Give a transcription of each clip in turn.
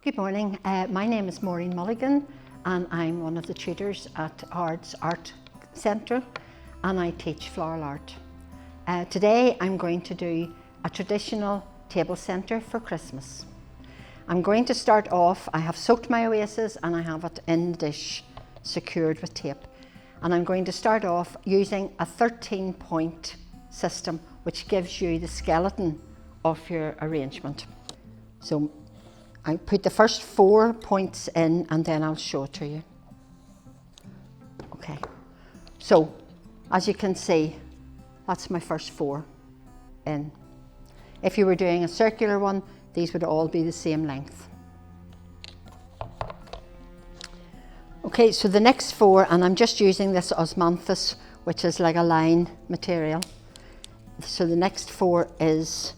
Good morning, my name is Maureen Mulligan and I'm one of the tutors at Art Centre and I teach floral art. Today I'm going to do a traditional table centre for Christmas. I'm going to start off, I have soaked my Oasis and I have it in the dish secured with tape. And I'm going to start off using a 13-point system which gives you the skeleton of your arrangement. So I put the first 4 points in and then I'll show it to you. Okay, so as you can see, that's my first 4 in. If you were doing a circular one, these would all be the same length. Okay, so the next 4, and I'm just using this Osmanthus, which is like a line material. So the next 4 is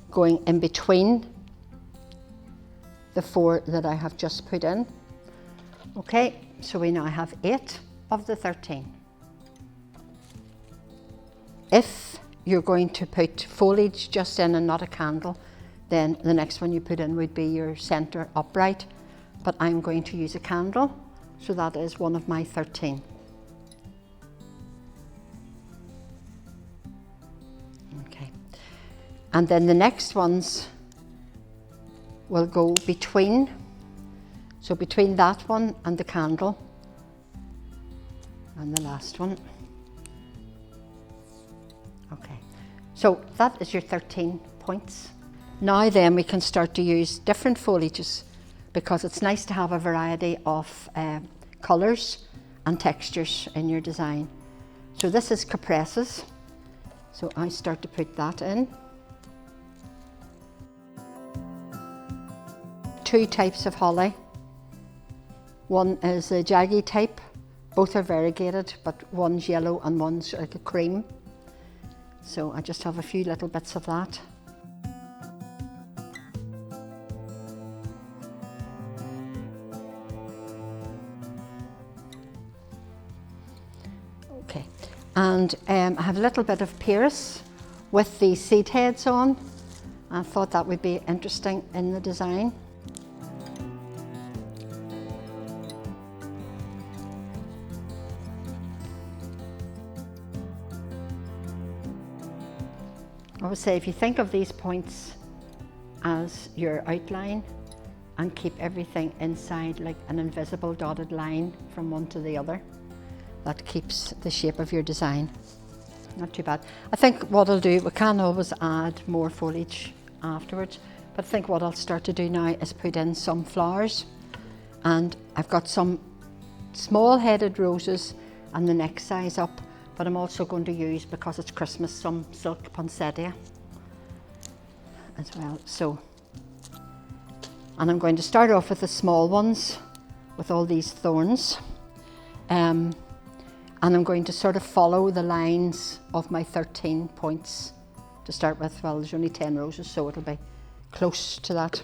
going in between the 4 that I have just put in. Okay, so we now have 8 of the 13. If you're going to put foliage just in and not a candle, then the next one you put in would be your centre upright, but I'm going to use a candle, so that is one of my 13. Okay, and then the next ones will go between, so between that one and the candle, and the last one. Okay, so that is your 13 points. Now then we can start to use different foliages because it's nice to have a variety of colours and textures in your design. So this is Cupresses, so I start to put that in. 2 types of holly. One is a jaggy type, both are variegated, but one's yellow and one's like a cream. So I just have a few little bits of that. Okay, and I have a little bit of Pieris with the seed heads on. I thought that would be interesting in the design. I would say if you think of these points as your outline and keep everything inside like an invisible dotted line from one to the other, that keeps the shape of your design. Not too bad. I think what I'll do, we can always add more foliage afterwards, but I think what I'll start to do now is put in some flowers, and I've got some small headed roses and the next size up, but I'm also going to use, because it's Christmas, some silk poinsettia as well. So, and I'm going to start off with the small ones with all these thorns, and I'm going to sort of follow the lines of my 13 points to start with. Well, there's only 10 roses, so it'll be close to that.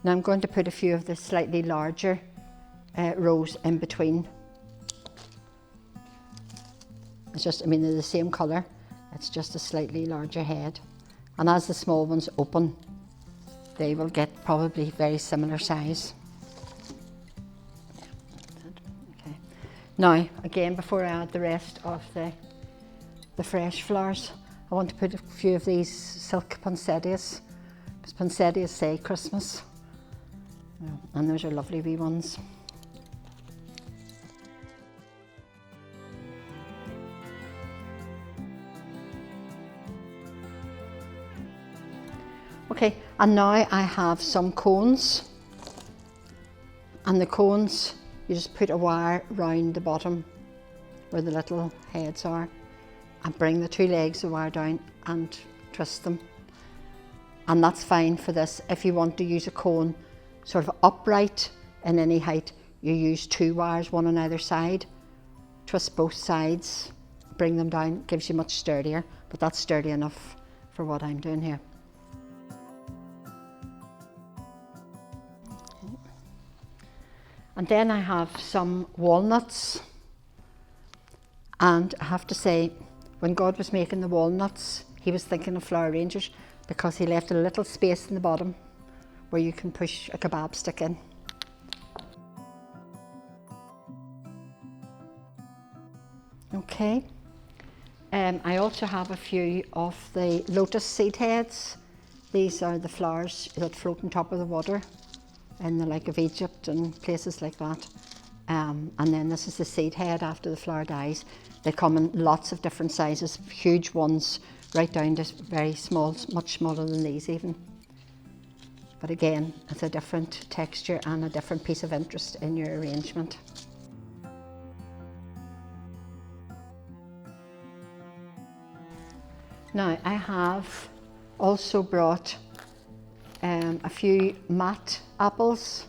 Now I'm going to put a few of the slightly larger rows in between. It's just, I mean, they're the same colour, it's just a slightly larger head. And as the small ones open, they will get probably very similar size. Okay. Now, again, before I add the rest of the fresh flowers, I want to put a few of these silk poinsettias, because poinsettias say Christmas, and those are lovely wee ones. Okay, and now I have some cones, and the cones, you just put a wire round the bottom where the little heads are and bring the 2 legs of the wire down and twist them. And that's fine for this. If you want to use a cone sort of upright in any height, you use 2 wires, one on either side, twist both sides, bring them down, gives you much sturdier, but that's sturdy enough for what I'm doing here. And then I have some walnuts, And I have to say, when God was making the walnuts, he was thinking of flower arrangers, because he left a little space in the bottom where you can push a kebab stick in. Okay, I also have a few of the lotus seed heads. These are the flowers that float on top of the water in the Lake of Egypt and places like that. And then this is the seed head after the flower dies. They come in lots of different sizes, huge ones, right down to very small, much smaller than these even. But again, it's a different texture and a different piece of interest in your arrangement. Now, I have also brought a few matte apples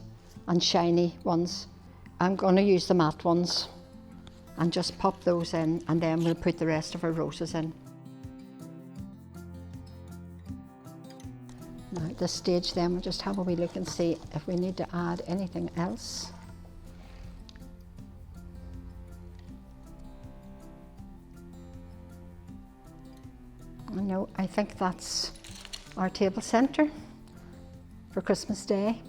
and shiny ones. I'm going to use the matte ones and just pop those in, and then we'll put the rest of our roses in. Now at this stage then we'll just have a wee look and see if we need to add anything else. No, I think that's our table centre for Christmas Day.